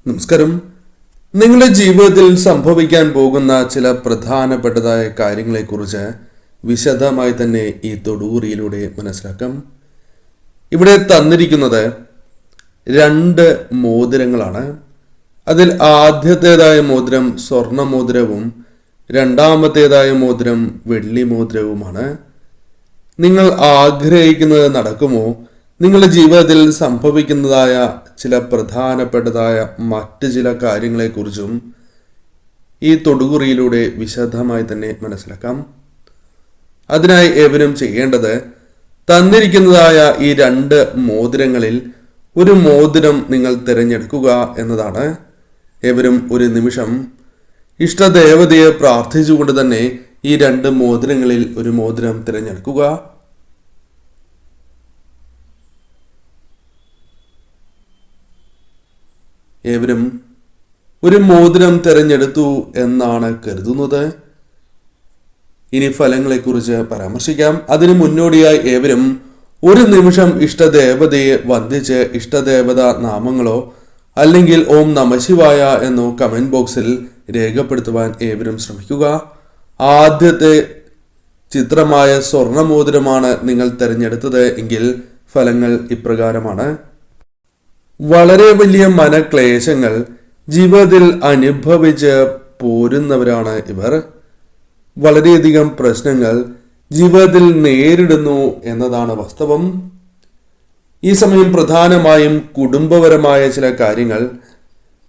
നമസ്കാരം. നിങ്ങളുടെ ജീവിതത്തിൽ സംഭവിക്കാൻ പോകുന്ന ചില പ്രധാനപ്പെട്ടതായ കാര്യങ്ങളെക്കുറിച്ച് വിശദമായി തന്നെ ഈ തൊടുകുറിയിലൂടെ മനസ്സിലാക്കാം. ഇവിടെ തന്നിരിക്കുന്നത് 2 മോതിരങ്ങളാണ്. അതിൽ ആദ്യത്തേതായ മോതിരം സ്വർണ്ണ മോതിരവും രണ്ടാമത്തേതായ മോതിരം വെള്ളി മോതിരവുമാണ്. നിങ്ങൾ ആഗ്രഹിക്കുന്നത് നടക്കുമോ? നിങ്ങളുടെ ജീവിതത്തിൽ സംഭവിക്കുന്നതായ ചില പ്രധാനപ്പെട്ടതായ മറ്റ് ചില കാര്യങ്ങളെക്കുറിച്ചും ഈ തൊടുകുറിയിലൂടെ വിശദമായി തന്നെ മനസ്സിലാക്കാം. അതിനായി ഏവരും ചെയ്യേണ്ടത് തന്നിരിക്കുന്നതായ ഈ 2 മോതിരങ്ങളിൽ ഒരു മോതിരം നിങ്ങൾ തിരഞ്ഞെടുക്കുക എന്നതാണ്. ഏവരും ഒരു നിമിഷം ഇഷ്ടദേവതയെ പ്രാർത്ഥിച്ചുകൊണ്ട് തന്നെ ഈ 2 മോതിരങ്ങളിൽ ഒരു മോതിരം തിരഞ്ഞെടുക്കുക. ഏവരും ഒരു മോതിരം തിരഞ്ഞെടുത്തു എന്നാണ് കരുതുന്നത്. ഇനി ഫലങ്ങളെക്കുറിച്ച് പരാമർശിക്കാം. അതിനു മുന്നോടിയായി ഏവരും ഒരു നിമിഷം ഇഷ്ടദേവതയെ വന്ദിച്ച് ഇഷ്ടദേവത നാമങ്ങളോ അല്ലെങ്കിൽ ഓം നമഃശിവായ എന്നോ കമന്റ് ബോക്സിൽ രേഖപ്പെടുത്തുവാൻ ഏവരും ശ്രമിക്കുക. ആദ്യത്തെ ചിത്രമായ സ്വർണ്ണമോതിരമാണ് നിങ്ങൾ തിരഞ്ഞെടുത്തത് എങ്കിൽ ഫലങ്ങൾ ഇപ്രകാരമാണ്. വളരെ വലിയ മനക്ലേശങ്ങൾ ജീവിതത്തിൽ അനുഭവിച്ച് പോരുന്നവരാണ് ഇവർ. വളരെയധികം പ്രശ്നങ്ങൾ ജീവിതത്തിൽ നേരിടുന്നു എന്നതാണ് വാസ്തവം. ഈ സമയം പ്രധാനമായും കുടുംബപരമായ ചില കാര്യങ്ങൾ,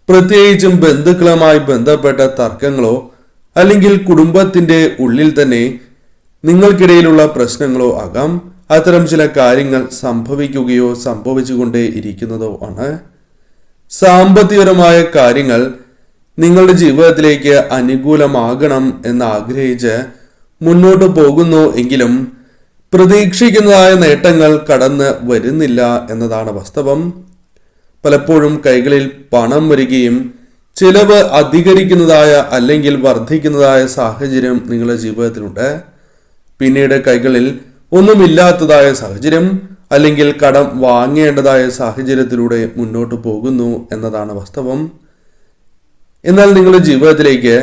പ്രത്യേകിച്ചും ബന്ധുക്കളുമായി ബന്ധപ്പെട്ട തർക്കങ്ങളോ അല്ലെങ്കിൽ കുടുംബത്തിന്റെ ഉള്ളിൽ തന്നെ നിങ്ങൾക്കിടയിലുള്ള പ്രശ്നങ്ങളോ ആകാം. അത്തരം ചില കാര്യങ്ങൾ സംഭവിക്കുകയോ സംഭവിച്ചുകൊണ്ടേ ഇരിക്കുന്നതോ ആണ്. സാമ്പത്തികപരമായ കാര്യങ്ങൾ നിങ്ങളുടെ ജീവിതത്തിലേക്ക് അനുകൂലമാകണം എന്ന് ആഗ്രഹിച്ച് മുന്നോട്ട് പോകുന്നു എങ്കിലും പ്രതീക്ഷിക്കുന്നതായ നേട്ടങ്ങൾ കടന്ന് വരുന്നില്ല എന്നതാണ് വാസ്തവം. പലപ്പോഴും കൈകളിൽ പണം വരികയും ചിലവ് അധികരിക്കുന്നതായ അല്ലെങ്കിൽ വർദ്ധിക്കുന്നതായ സാഹചര്യം നിങ്ങളുടെ ജീവിതത്തിലുണ്ട്. പിന്നീട് കൈകളിൽ ഒന്നുമില്ലാത്തതായ സാഹചര്യം അല്ലെങ്കിൽ കടം വാങ്ങേണ്ടതായ സാഹചര്യത്തിലൂടെ മുന്നോട്ട് പോകുന്നു എന്നതാണ് വാസ്തവം. എന്നാൽ നിങ്ങളുടെ ജീവിതത്തിലേക്ക്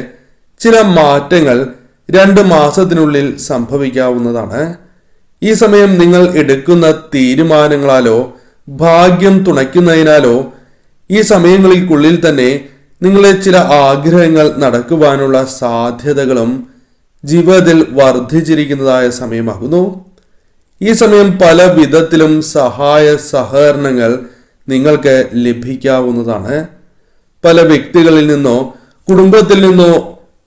ചില മാറ്റങ്ങൾ 2 മാസത്തിനുള്ളിൽ സംഭവിക്കാവുന്നതാണ്. ഈ സമയം നിങ്ങൾ എടുക്കുന്ന തീരുമാനങ്ങളാലോ ഭാഗ്യം തുണയ്ക്കുന്നതിനാലോ ഈ സമയങ്ങൾക്കുള്ളിൽ തന്നെ നിങ്ങളെ ചില ആഗ്രഹങ്ങൾ നടക്കുവാനുള്ള സാധ്യതകളും ജീവിതത്തിൽ വർദ്ധിച്ചിരിക്കുന്നതായ സമയമാകുന്നു. ഈ സമയം പല വിധത്തിലും സഹായ സഹകരണങ്ങൾ നിങ്ങൾക്ക് ലഭിക്കാവുന്നതാണ്. പല വ്യക്തികളിൽ നിന്നോ കുടുംബത്തിൽ നിന്നോ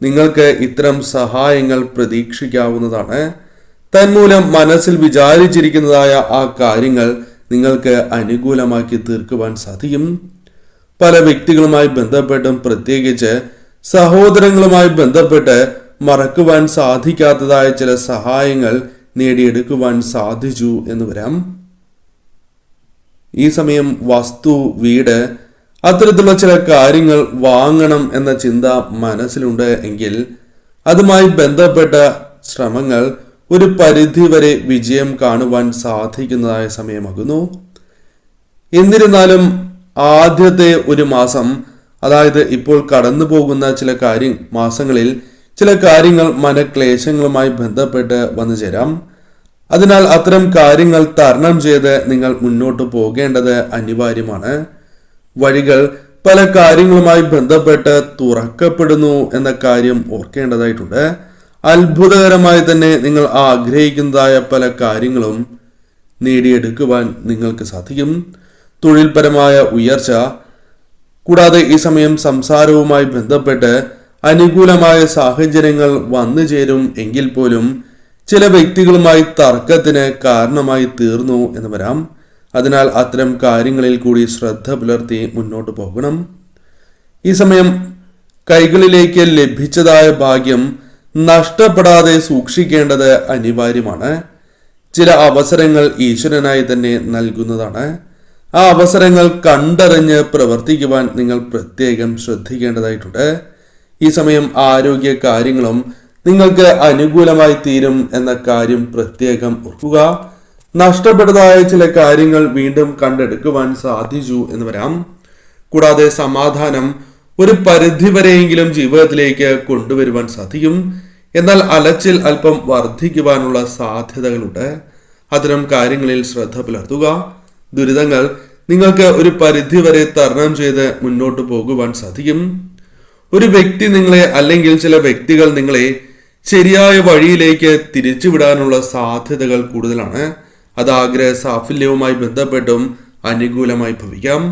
നിങ്ങൾക്ക് ഇത്തരം സഹായങ്ങൾ പ്രതീക്ഷിക്കാവുന്നതാണ്. തന്മൂലം മനസ്സിൽ വിചാരിച്ചിരിക്കുന്നതായ ആ കാര്യങ്ങൾ നിങ്ങൾക്ക് അനുകൂലമാക്കി തീർക്കുവാൻ സാധിക്കും. പല വ്യക്തികളുമായി ബന്ധപ്പെട്ടും പ്രത്യേകിച്ച് സഹോദരങ്ങളുമായി ബന്ധപ്പെട്ട് മറക്കുവാൻ സാധിക്കാത്തതായ ചില സഹായങ്ങൾ നേടിയെടുക്കുവാൻ സാധിച്ചു എന്ന് വരാം. ഈ സമയം വസ്തു, വീട്, അത്തരത്തിലുള്ള ചില കാര്യങ്ങൾ വാങ്ങണം എന്ന ചിന്ത മനസ്സിലുണ്ട് എങ്കിൽ അതുമായി ബന്ധപ്പെട്ട ശ്രമങ്ങൾ ഒരു പരിധിവരെ വിജയം കാണുവാൻ സാധിക്കുന്നതായ സമയമാകുന്നു. എന്നിരുന്നാലും ആദ്യത്തെ ഒരു മാസം, അതായത് ഇപ്പോൾ കടന്നു പോകുന്ന ചില മാസങ്ങളിൽ ചില കാര്യങ്ങൾ മനക്ലേശങ്ങളുമായി ബന്ധപ്പെട്ട് വന്നു ചേരാം. അതിനാൽ അത്തരം കാര്യങ്ങൾ തരണം ചെയ്ത് നിങ്ങൾ മുന്നോട്ട് പോകേണ്ടത് അനിവാര്യമാണ്. വഴികൾ പല കാര്യങ്ങളുമായി ബന്ധപ്പെട്ട് തുറക്കപ്പെടുന്നു എന്ന കാര്യം ഓർക്കേണ്ടതായിട്ടുണ്ട്. അത്ഭുതകരമായി തന്നെ നിങ്ങൾ ആഗ്രഹിക്കുന്നതായ പല കാര്യങ്ങളും നേടിയെടുക്കുവാൻ നിങ്ങൾക്ക് സാധിക്കും. തൊഴിൽപരമായ ഉയർച്ച, കൂടാതെ ഈ സമയം സംസാരവുമായി ബന്ധപ്പെട്ട് അനുകൂലമായ സാഹചര്യങ്ങൾ വന്നു ചേരും എങ്കിൽ പോലും ചില വ്യക്തികളുമായി തർക്കത്തിന് കാരണമായി തീർന്നു എന്ന് വരാം. അതിനാൽ അത്തരം കാര്യങ്ങളിൽ കൂടി ശ്രദ്ധ പുലർത്തി മുന്നോട്ട് പോകണം. ഈ സമയം കൈകളിലേക്ക് ലഭിച്ചതായ ഭാഗ്യം നഷ്ടപ്പെടാതെ സൂക്ഷിക്കേണ്ടത് അനിവാര്യമാണ്. ചില അവസരങ്ങൾ ഈശ്വരനായി തന്നെ നൽകുന്നതാണ്. ആ അവസരങ്ങൾ കണ്ടറിഞ്ഞ് പ്രവർത്തിക്കുവാൻ നിങ്ങൾ പ്രത്യേകം ശ്രദ്ധിക്കേണ്ടതായിട്ടുണ്ട്. ഈ സമയം ആരോഗ്യ കാര്യങ്ങളും നിങ്ങൾക്ക് അനുകൂലമായി തീരും എന്ന കാര്യം പ്രത്യേകം ഓർക്കുക. നഷ്ടപ്പെട്ടതായ ചില കാര്യങ്ങൾ വീണ്ടും കണ്ടെടുക്കുവാൻ സാധിച്ചു എന്ന് വരാം. കൂടാതെ സമാധാനം ഒരു പരിധിവരെയെങ്കിലും ജീവിതത്തിലേക്ക് കൊണ്ടുവരുവാൻ സാധിക്കും. എന്നാൽ അലച്ചിൽ അല്പം വർദ്ധിക്കുവാനുള്ള സാധ്യതകളുണ്ട്. അത്തരം കാര്യങ്ങളിൽ ശ്രദ്ധ പുലർത്തുക. ദുരിതങ്ങൾ നിങ്ങൾക്ക് ഒരു പരിധിവരെ തരണം ചെയ്ത് മുന്നോട്ട് പോകുവാൻ സാധിക്കും. ഒരു വ്യക്തി നിങ്ങളെ അല്ലെങ്കിൽ ചില വ്യക്തികൾ നിങ്ങളെ ശരിയായ വഴിയിലേക്ക് തിരിച്ചുവിടാനുള്ള സാധ്യതകൾ കൂടുതലാണ്. അത് ആഗ്രഹ സാഫല്യവുമായി ബന്ധപ്പെട്ടും അനുകൂലമായി ഭവിക്കാം.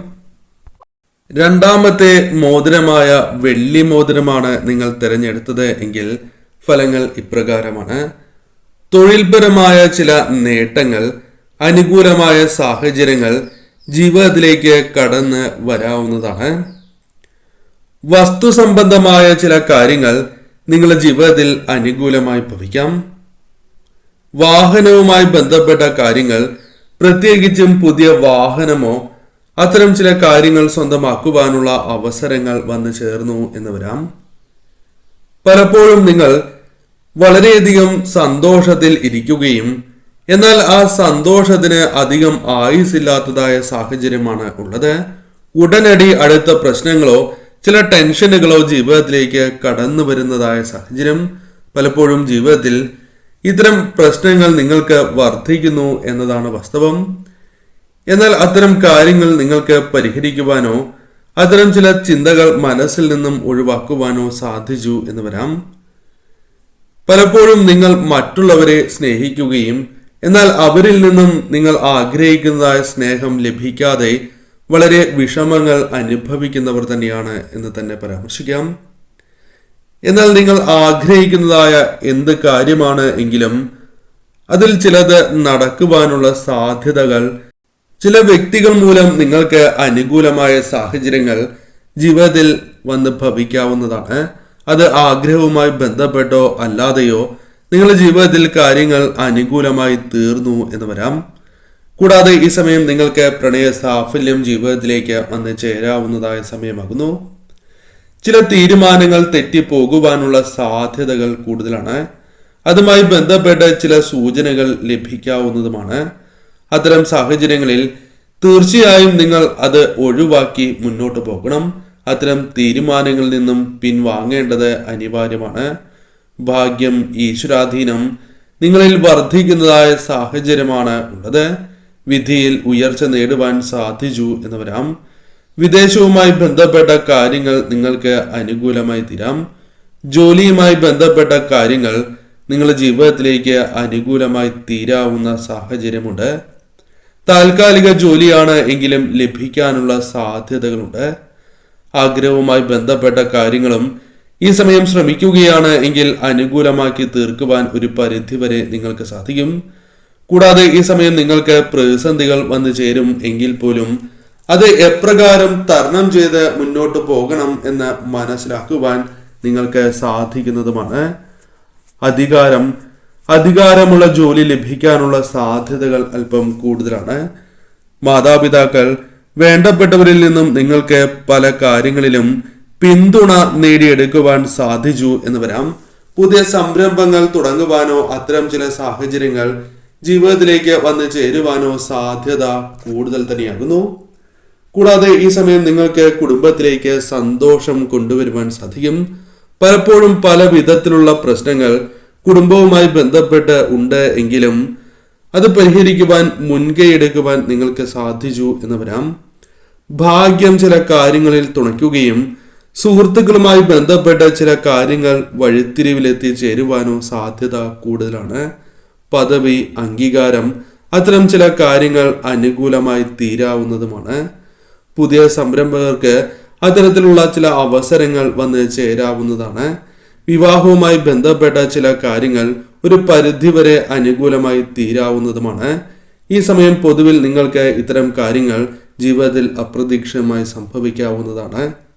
രണ്ടാമത്തെ മോതിരമായ വെള്ളി മോതിരമാണ് നിങ്ങൾ തിരഞ്ഞെടുത്തത് എങ്കിൽ ഫലങ്ങൾ ഇപ്രകാരമാണ്. തൊഴിൽപരമായ ചില നേട്ടങ്ങൾ, അനുകൂലമായ സാഹചര്യങ്ങൾ ജീവിതത്തിലേക്ക് കടന്ന് വരാവുന്നതാണ്. വസ്തു സംബന്ധമായ ചില കാര്യങ്ങൾ നിങ്ങളുടെ ജീവിതത്തിൽ അനുകൂലമായി ഭവിക്കാം. വാഹനവുമായി ബന്ധപ്പെട്ട കാര്യങ്ങൾ, പ്രത്യേകിച്ചും പുതിയ വാഹനമോ അത്തരം ചില കാര്യങ്ങൾ സ്വന്തമാക്കുവാനുള്ള അവസരങ്ങൾ വന്നു ചേർന്നു എന്ന് വരാം. പലപ്പോഴും നിങ്ങൾ വളരെയധികം സന്തോഷത്തിൽ ഇരിക്കുകയും എന്നാൽ ആ സന്തോഷത്തിന് അധികം ആയുസില്ലാത്തതായ സാഹചര്യമാണ് ഉള്ളത്. ഉടനടി അടുത്ത പ്രശ്നങ്ങളോ ചില ടെൻഷനുകളോ ജീവിതത്തിലേക്ക് കടന്നു വരുന്നതായ സാഹചര്യം. പലപ്പോഴും ജീവിതത്തിൽ ഇത്തരം പ്രശ്നങ്ങൾ നിങ്ങൾക്ക് വർദ്ധിക്കുന്നു എന്നതാണ് വാസ്തവം. എന്നാൽ അത്തരം കാര്യങ്ങൾ നിങ്ങൾക്ക് പരിഹരിക്കുവാനോ അത്തരം ചില ചിന്തകൾ മനസ്സിൽ നിന്നും ഒഴിവാക്കുവാനോ സാധിച്ചു എന്ന് വരാം. പലപ്പോഴും നിങ്ങൾ മറ്റുള്ളവരെ സ്നേഹിക്കുകയും എന്നാൽ അവരിൽ നിന്നും നിങ്ങൾ ആഗ്രഹിക്കുന്നതായ സ്നേഹം ലഭിക്കാതെ വളരെ വിഷമങ്ങൾ അനുഭവിക്കുന്നവർ തന്നെയാണ് എന്ന് തന്നെ പരാമർശിക്കാം. എന്നാൽ നിങ്ങൾ ആഗ്രഹിക്കുന്നതായ എന്ത് കാര്യമാണ് എങ്കിലും അതിൽ ചിലത് നടക്കുവാനുള്ള സാധ്യതകൾ, ചില വ്യക്തികൾ മൂലം നിങ്ങൾക്ക് അനുകൂലമായ സാഹചര്യങ്ങൾ ജീവിതത്തിൽ വന്ന് ഭവിക്കാവുന്നതാണ്. അത് ആഗ്രഹവുമായി ബന്ധപ്പെട്ടോ അല്ലാതെയോ നിങ്ങളുടെ ജീവിതത്തിൽ കാര്യങ്ങൾ അനുകൂലമായി തീർന്നു എന്ന് വരാം. കൂടാതെ ഈ സമയം നിങ്ങൾക്ക് പ്രണയ സാഫല്യം ജീവിതത്തിലേക്ക് വന്ന് ചേരാവുന്നതായ സമയമാകുന്നു. ചില തീരുമാനങ്ങൾ തെറ്റിപ്പോകുവാനുള്ള സാധ്യതകൾ കൂടുതലാണ്. അതുമായി ബന്ധപ്പെട്ട ചില സൂചനകൾ ലഭിക്കാവുന്നതുമാണ്. അത്തരം സാഹചര്യങ്ങളിൽ തീർച്ചയായും നിങ്ങൾ അത് ഒഴിവാക്കി മുന്നോട്ട് പോകണം. അത്തരം തീരുമാനങ്ങളിൽ നിന്നും പിൻവാങ്ങേണ്ടത് അനിവാര്യമാണ്. ഭാഗ്യം, ഈശ്വരാധീനം നിങ്ങളിൽ വർദ്ധിക്കുന്നതായ സാഹചര്യമാണ് ഉള്ളത്. വിധിയിൽ ഉയർച്ച നേടുവാൻ സാധിച്ചു എന്ന് വരാം. വിദേശവുമായി ബന്ധപ്പെട്ട കാര്യങ്ങൾ നിങ്ങൾക്ക് അനുകൂലമായി തീരാം. ജോലിയുമായി ബന്ധപ്പെട്ട കാര്യങ്ങൾ നിങ്ങളുടെ ജീവിതത്തിലേക്ക് അനുകൂലമായി തീരാവുന്ന സാഹചര്യമുണ്ട്. താൽക്കാലിക ജോലിയാണ് എങ്കിലും ലഭിക്കാനുള്ള സാധ്യതകളുണ്ട്. ആഗ്രഹവുമായി ബന്ധപ്പെട്ട കാര്യങ്ങളും ഈ സമയം ശ്രമിക്കുകയാണ് എങ്കിൽ അനുകൂലമാക്കി തീർക്കുവാൻ ഒരു പരിധിവരെ നിങ്ങൾക്ക് സാധിക്കും. കൂടാതെ ഈ സമയം നിങ്ങൾക്ക് പ്രതിസന്ധികൾ വന്നു ചേരും എങ്കിൽ പോലും അത് എപ്രകാരം തരണം ചെയ്ത് മുന്നോട്ട് പോകണം എന്ന് മനസ്സിലാക്കുവാൻ നിങ്ങൾക്ക് സാധിക്കുന്നതുമാണ്. അധികാരമുള്ള ജോലി ലഭിക്കാനുള്ള സാധ്യതകൾ അല്പം കൂടുതലാണ്. മാതാപിതാക്കൾ, വേണ്ടപ്പെട്ടവരിൽ നിന്നും നിങ്ങൾക്ക് പല കാര്യങ്ങളിലും പിന്തുണ നേടിയെടുക്കുവാൻ സാധിച്ചു എന്ന് വരാം. പുതിയ സംരംഭങ്ങൾ തുടങ്ങുവാനോ അത്തരം ചില സാഹചര്യങ്ങൾ ജീവിതത്തിലേക്ക് വന്നു ചേരുവാനോ സാധ്യത കൂടുതൽ തന്നെയാകുന്നു. കൂടാതെ ഈ സമയം നിങ്ങൾക്ക് കുടുംബത്തിലേക്ക് സന്തോഷം കൊണ്ടുവരുവാൻ സാധിക്കും. പലപ്പോഴും പല വിധത്തിലുള്ള പ്രശ്നങ്ങൾ കുടുംബവുമായി ബന്ധപ്പെട്ട് ഉണ്ട് എങ്കിലും അത് പരിഹരിക്കുവാൻ മുൻകൈയെടുക്കുവാൻ നിങ്ങൾക്ക് സാധിച്ചു എന്ന് വരാം. ഭാഗ്യം ചില കാര്യങ്ങളിൽ തുണയ്ക്കുകയും സുഹൃത്തുക്കളുമായി ബന്ധപ്പെട്ട ചില കാര്യങ്ങൾ വഴിത്തിരിവിലെത്തിച്ചേരുവാനോ സാധ്യത കൂടുതലാണ്. പദവി, അംഗീകാരം അത്തരം ചില കാര്യങ്ങൾ അനുകൂലമായി തീരാവുന്നതുമാണ്. പുതിയ സംരംഭകർക്ക് അത്തരത്തിലുള്ള ചില അവസരങ്ങൾ വന്ന് ചേരാവുന്നതാണ്. വിവാഹവുമായി ബന്ധപ്പെട്ട ചില കാര്യങ്ങൾ ഒരു പരിധിവരെ അനുകൂലമായി തീരാവുന്നതുമാണ്. ഈ സമയം പൊതുവിൽ നിങ്ങൾക്ക് ഇത്തരം കാര്യങ്ങൾ ജീവിതത്തിൽ അപ്രതീക്ഷിതമായി സംഭവിക്കാവുന്നതാണ്.